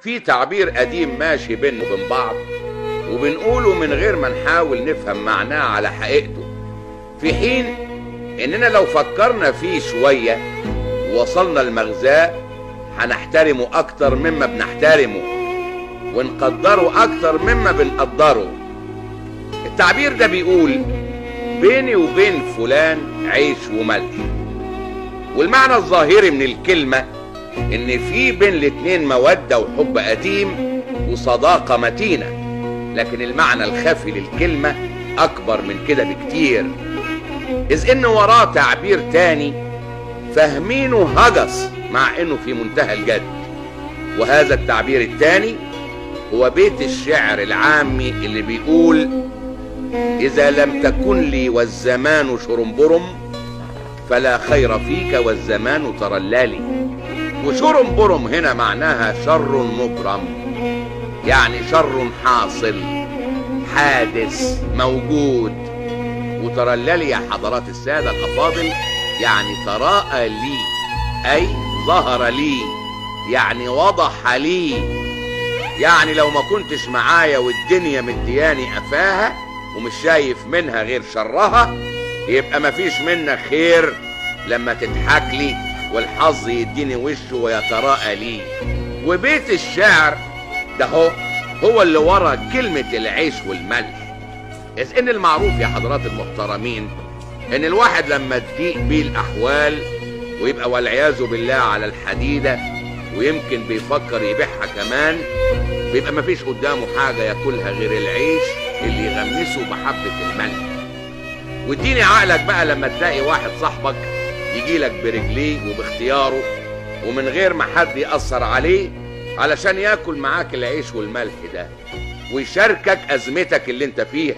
في تعبير قديم ماشي بيننا وبين بعض وبنقوله من غير ما نحاول نفهم معناه على حقيقته، في حين اننا لو فكرنا فيه شوية ووصلنا لمغزاه هنحترمه اكتر مما بنحترمه ونقدره اكتر مما بنقدره. التعبير ده بيقول بيني وبين فلان عيش وملح، والمعنى الظاهري من الكلمة ان في بين الاتنين مودة وحب قديم وصداقة متينة، لكن المعنى الخفي للكلمة اكبر من كده بكتير، اذ ان وراه تعبير تاني فاهمينه هجس مع انه في منتهى الجد. وهذا التعبير التاني هو بيت الشعر العامي اللي بيقول اذا لم تكن لي والزمان شرنبرم فلا خير فيك والزمان ترللي. وشرنبرم هنا معناها شر مبرم، يعني شر حاصل حادث موجود. وترللي يا حضرات السادة الأفاضل يعني تراءى لي، أي ظهر لي، يعني وضح لي. يعني لو ما كنتش معايا والدنيا مدياني قفاها ومش شايف منها غير شرها، يبقى مفيش منك خير لما تضحك لي والحظ يديني وشه ويتراءى لي. وبيت الشعر ده هو اللي ورا كلمة العيش والملح، إذ إن المعروف يا حضرات المحترمين إن الواحد لما تضيق بيه الأحوال ويبقى والعياذ بالله على الحديدة ويمكن بيفكر يبيعها كمان، بيبقى مفيش قدامه حاجة ياكلها غير العيش اللي يغمسه بحبة الملح. واديني عقلك بقى لما تلاقي واحد صاحبك يجيلك برجليه وباختياره ومن غير ما حد يأثر عليه علشان ياكل معاك العيش والملح ده ويشاركك أزمتك اللي انت فيها.